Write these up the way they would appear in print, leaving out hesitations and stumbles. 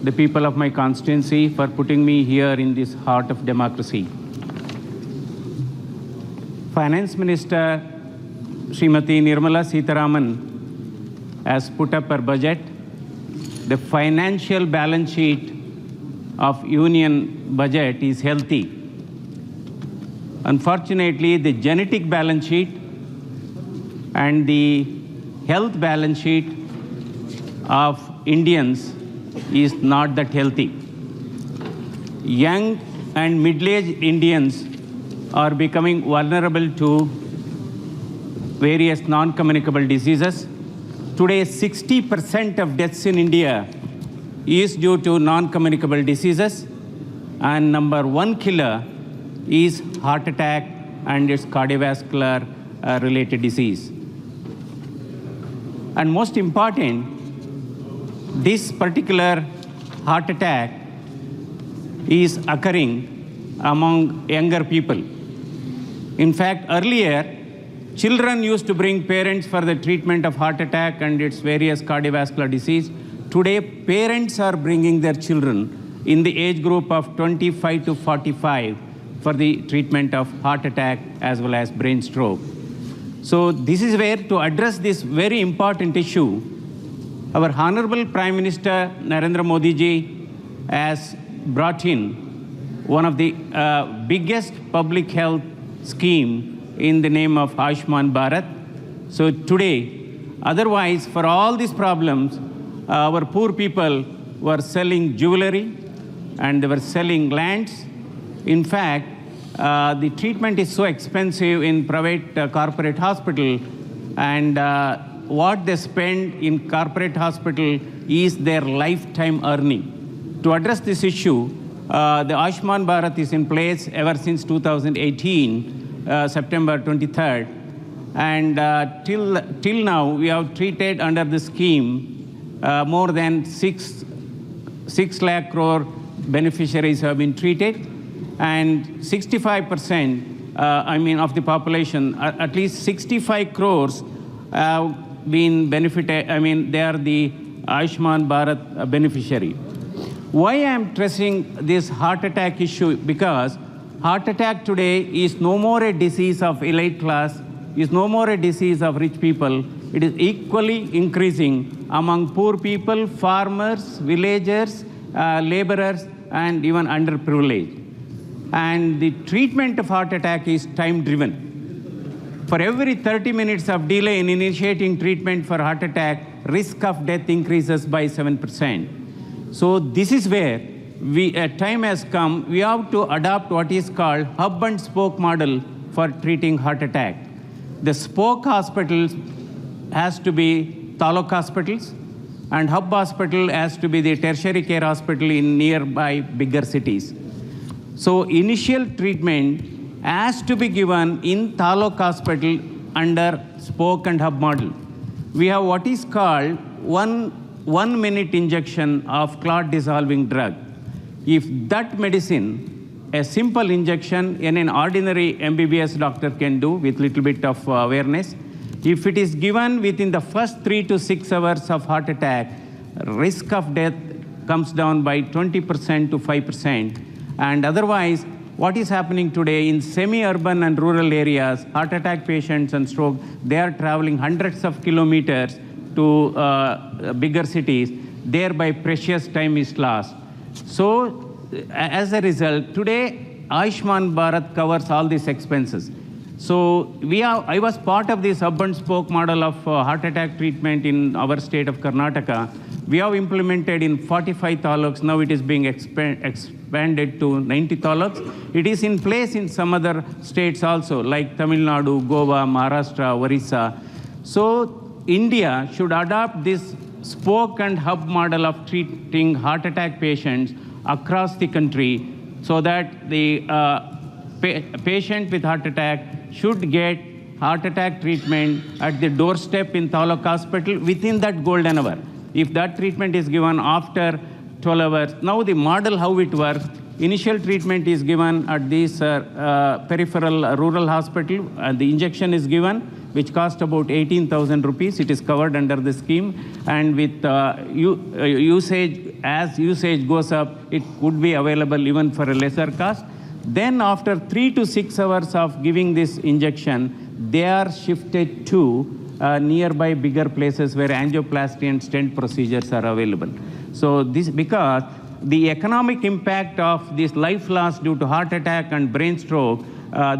the people of my constituency, for putting me here in this heart of democracy. Finance Minister Srimati Nirmala Sitharaman has put up her budget. The financial balance sheet of union budget is healthy. Unfortunately, the genetic balance sheet and the health balance sheet of Indians is not that healthy. Young and middle-aged Indians are becoming vulnerable to various non-communicable diseases. Today, 60% of deaths in India is due to non-communicable diseases, and number one killer is heart attack and its cardiovascular related disease. And most important, this particular heart attack is occurring among younger people. In fact, earlier, children used to bring parents for the treatment of heart attack and its various cardiovascular disease. Today, parents are bringing their children in the age group of 25 to 45 for the treatment of heart attack as well as brain stroke. So this is where, to address this very important issue, our Honorable Prime Minister Narendra Modi ji has brought in one of the biggest public health scheme in the name of Ayushman Bharat. So today, otherwise for all these problems, our poor people were selling jewelry and they were selling lands. In fact, the treatment is so expensive in private corporate hospital, and what they spend in corporate hospital is their lifetime earning. To address this issue, the Ayushman Bharat is in place ever since 2018, September 23rd. And till now, we have treated under the scheme more than 6 lakh crore beneficiaries have been treated. And 65%, of the population, at least 65 crores have been benefited. They are the Ayushman Bharat beneficiary. Why I am stressing this heart attack issue? Because heart attack today is no more a disease of elite class, is no more a disease of rich people. It is equally increasing among poor people, farmers, villagers, laborers, and even underprivileged. And the treatment of heart attack is time-driven. For every 30 minutes of delay in initiating treatment for heart attack, risk of death increases by 7%. So this is where a time has come, we have to adopt what is called hub and spoke model for treating heart attack. The spoke hospitals has to be taluk hospitals, and hub hospital has to be the tertiary care hospital in nearby bigger cities. So initial treatment has to be given in taluk hospital under spoke and hub model. We have what is called one minute injection of clot dissolving drug. If that medicine, a simple injection in an ordinary MBBS doctor can do with little bit of awareness, if it is given within the first 3 to 6 hours of heart attack, risk of death comes down by 20% to 5%. And otherwise, what is happening today in semi-urban and rural areas, heart attack patients and stroke, they are traveling hundreds of kilometers to bigger cities, thereby precious time is lost. So as a result, today Ayushman Bharat covers all these expenses. So I was part of this hub and spoke model of heart attack treatment in our state of Karnataka. We have implemented in 45 taluks. Now it is being expanded to 90 taluks. It is in place in some other states also, like Tamil Nadu, Goa, Maharashtra, Orissa. So India should adopt this spoke and hub model of treating heart attack patients across the country, so that the patient with heart attack should get heart attack treatment at the doorstep in taluk hospital within that golden hour. If that treatment is given after 12 hours, now the model how it works, initial treatment is given at this peripheral rural hospital, and the injection is given, which cost about 18,000 rupees. It is covered under the scheme, and with usage as usage goes up, it could be available even for a lesser cost. Then after 3 to 6 hours of giving this injection, they are shifted to nearby bigger places where angioplasty and stent procedures are available. So this, because the economic impact of this life loss due to heart attack and brain stroke,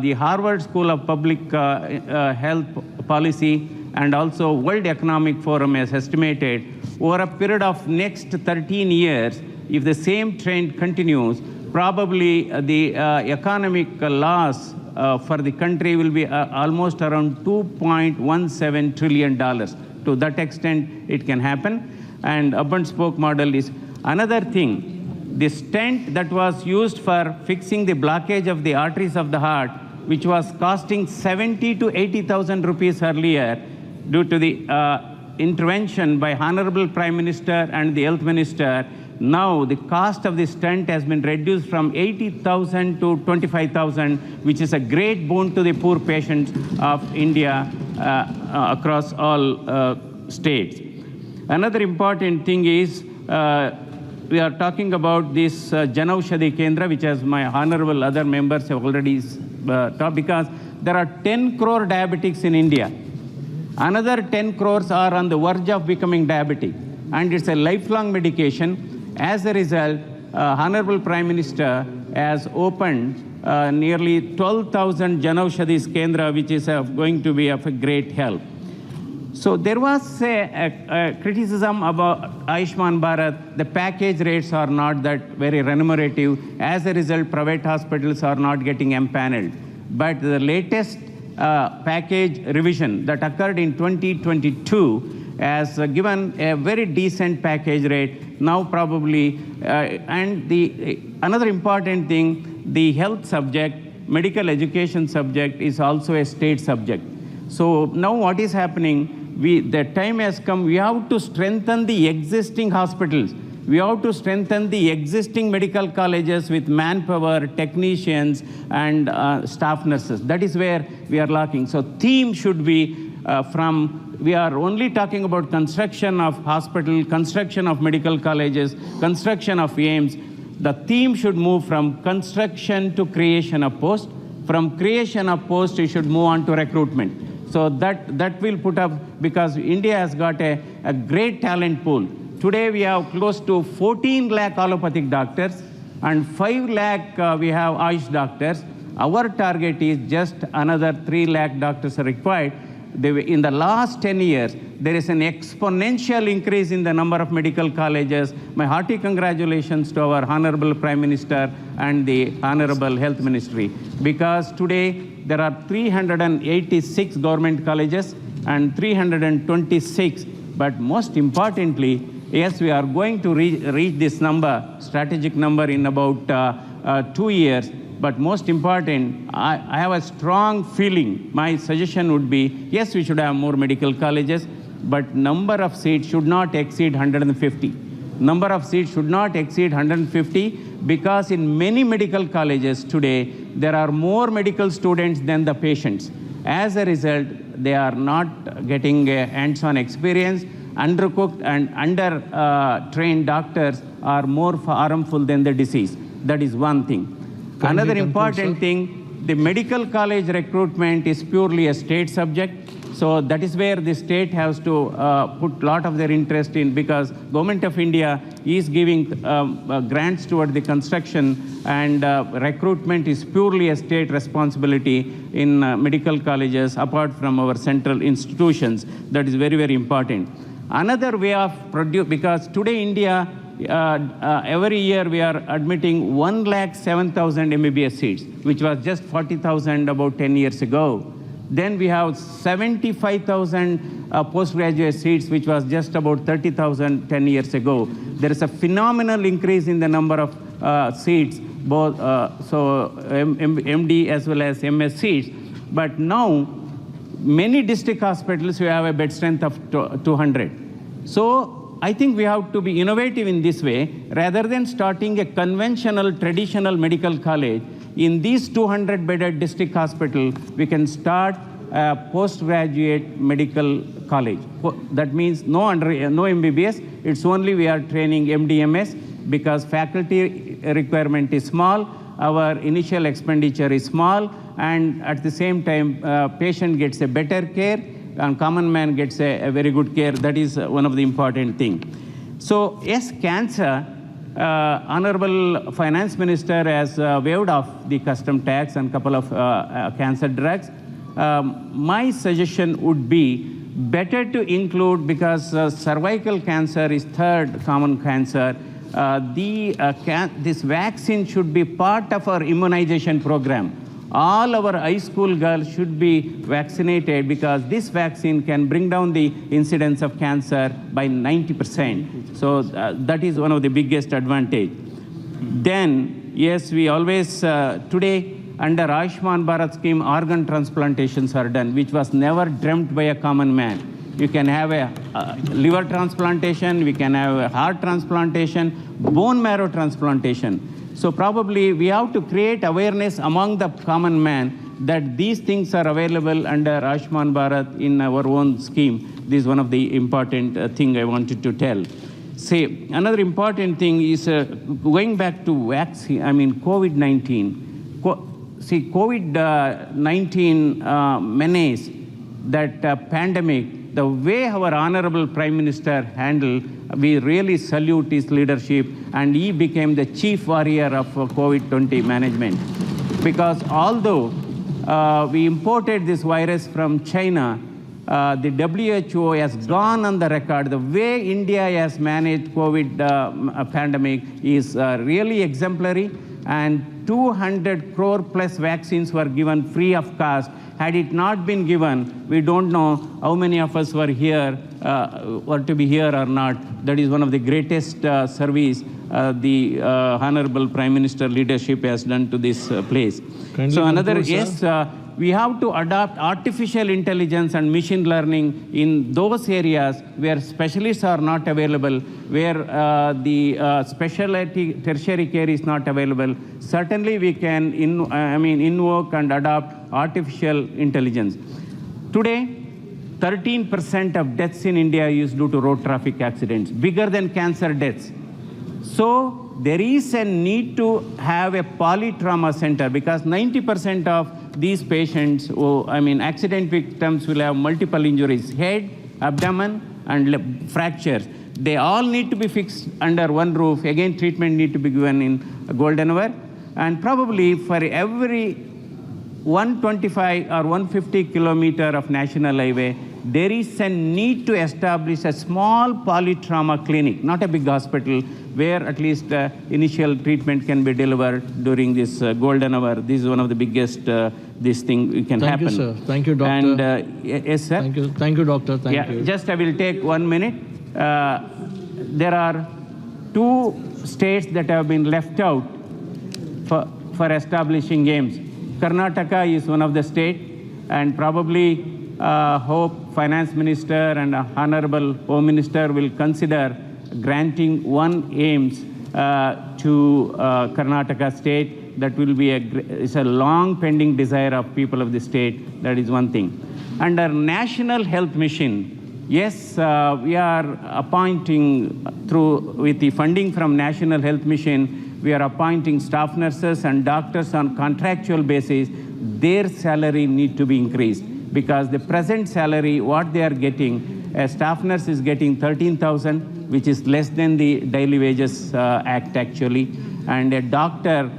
the Harvard School of Public Health Policy and also World Economic Forum has estimated over a period of next 13 years, if the same trend continues, probably the economic loss for the country will be almost around $2.17 trillion. To that extent, it can happen. And hub spoke model is another thing. The stent that was used for fixing the blockage of the arteries of the heart, which was costing 70 to 80,000 rupees earlier, due to the intervention by Honorable Prime Minister and the Health Minister, now the cost of the stent has been reduced from 80,000 to 25,000, which is a great boon to the poor patients of India across all states. Another important thing is we are talking about this Janaushadhi Kendra, which as my honorable other members have already talked, because there are 10 crore diabetics in India. Another 10 crores are on the verge of becoming diabetic, and it's a lifelong medication. As a result, Honorable Prime Minister has opened nearly 12,000 Janaushadhi Kendra, which is going to be of a great help. So there was a criticism about Ayushman Bharat. The package rates are not that very remunerative. As a result, private hospitals are not getting empaneled. But the latest package revision that occurred in 2022 has given a very decent package rate. Now probably, and another important thing, the health subject, medical education subject is also a state subject. So now what is happening? The time has come, we have to strengthen the existing hospitals. We have to strengthen the existing medical colleges with manpower, technicians, and staff nurses. That is where we are lacking. So theme should be we are only talking about construction of hospital, construction of medical colleges, construction of AIMS. The theme should move from construction to creation of post. From creation of post, it should move on to recruitment. So that will put up, because India has got a great talent pool. Today we have close to 14 lakh allopathic doctors and 5 lakh we have Ayush doctors. Our target is just another 3 lakh doctors are required. In the last 10 years, there is an exponential increase in the number of medical colleges. My hearty congratulations to our Honorable Prime Minister and the Honorable Health Ministry, because today there are 386 government colleges and 326. But most importantly, yes, we are going to reach this number, strategic number, in about 2 years. But most important, I have a strong feeling. My suggestion would be, yes, we should have more medical colleges, but number of seats should not exceed 150. Number of seats should not exceed 150, because in many medical colleges today, there are more medical students than the patients. As a result, they are not getting a hands-on experience. Undercooked and under-trained doctors are more harmful than the disease. That is one thing. Another important thing, the medical college recruitment is purely a state subject. So that is where the state has to put a lot of their interest in, because Government of India is giving grants toward the construction, and recruitment is purely a state responsibility in medical colleges, apart from our central institutions. That is very, very important. Another way of because today India, every year we are admitting 107,000 MBBS seats, which was just 40,000 about 10 years ago. Then we have 75,000 postgraduate seats, which was just about 30,000 10 years ago. There is a phenomenal increase in the number of seats, both MD as well as MS seats. But now, many district hospitals, we have a bed strength of 200. So I think we have to be innovative in this way. Rather than starting a conventional, traditional medical college, in these 200-bedded district hospital, we can start a postgraduate medical college. That means no MBBS. It's only we are training MDMS because faculty requirement is small, our initial expenditure is small, and at the same time, patient gets a better care and common man gets a very good care. That is one of the important things. So yes, cancer, Honorable Finance Minister has waived off the custom tax and couple of cancer drugs. My suggestion would be better to include, because cervical cancer is third common cancer, this vaccine should be part of our immunization program. All our high school girls should be vaccinated because this vaccine can bring down the incidence of cancer by 90%. So that is one of the biggest advantage. Then, yes, we always, today, under Ayushman Bharat scheme, organ transplantations are done, which was never dreamt by a common man. You can have a liver transplantation, we can have a heart transplantation, bone marrow transplantation. So probably we have to create awareness among the common man that these things are available under Ayushman Bharat in our own scheme. This is one of the important thing I wanted to tell. Say, another important thing is going back to vaccine, COVID-19. COVID-19 menace, that pandemic, the way our Honorable Prime Minister handled, we really salute his leadership, and he became the chief warrior of COVID-20 management. Because although we imported this virus from China, the WHO has gone on the record. The way India has managed COVID pandemic is really exemplary, and 200 crore plus vaccines were given free of cost. Had it not been given, we don't know how many of us were here, or to be here or not. That is one of the greatest service the Honorable Prime Minister leadership has done to this place. So another, yes, we have to adopt artificial intelligence and machine learning in those areas where specialists are not available, where the specialty tertiary care is not available. Certainly we can invoke and adopt artificial intelligence. Today, 13% of deaths in India is due to road traffic accidents, bigger than cancer deaths. So there is a need to have a polytrauma center, because 90% of these patients, accident victims, will have multiple injuries, head, abdomen, and fractures. They all need to be fixed under one roof. Again, treatment need to be given in golden hour. And probably for every 125 or 150 kilometer of national highway, there is a need to establish a small polytrauma clinic, not a big hospital, where at least initial treatment can be delivered during this golden hour. This is one of the biggest this thing can happen. Thank you, sir. Thank you, doctor. And yes, sir. Thank you, doctor. Thank you. Just I will take 1 minute. There are 2 states that have been left out for establishing games. Karnataka is one of the states, and probably hope Finance Minister and Honorable Home Minister will consider granting 1 AIMS to Karnataka state. That will be it's a long pending desire of people of the state. That is one thing. Under National Health Mission, yes, we are appointing with the funding from National Health Mission, we are appointing staff nurses and doctors on contractual basis. Their salary need to be increased, because the present salary, what they are getting, a staff nurse is getting 13,000, which is less than the Daily Wages Act actually, and a doctor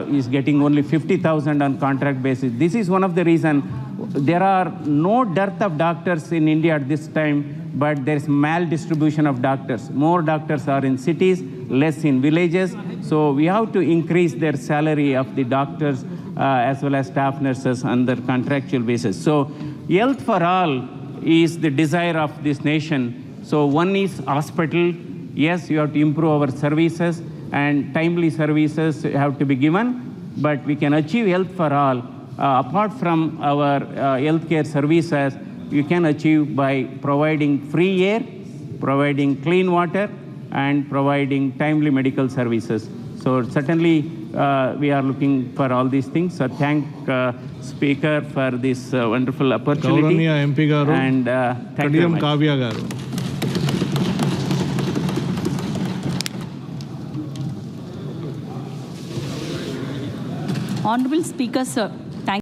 is getting only 50,000 on contract basis. This is one of the reasons there are no dearth of doctors in India at this time, but there is maldistribution of doctors. More doctors are in cities, less in villages. So we have to increase their salary of the doctors as well as staff nurses on their contractual basis. So health for all is the desire of this nation. So one is hospital. Yes, you have to improve our services, and timely services have to be given, but we can achieve health for all. Apart from our healthcare services, you can achieve by providing free air, providing clean water, and providing timely medical services. So certainly we are looking for all these things. So thank Speaker for this wonderful opportunity. గౌరవనీయ MP గారు And thank you very Kadiyam much. Kavya గారు. Honorable Speaker, sir.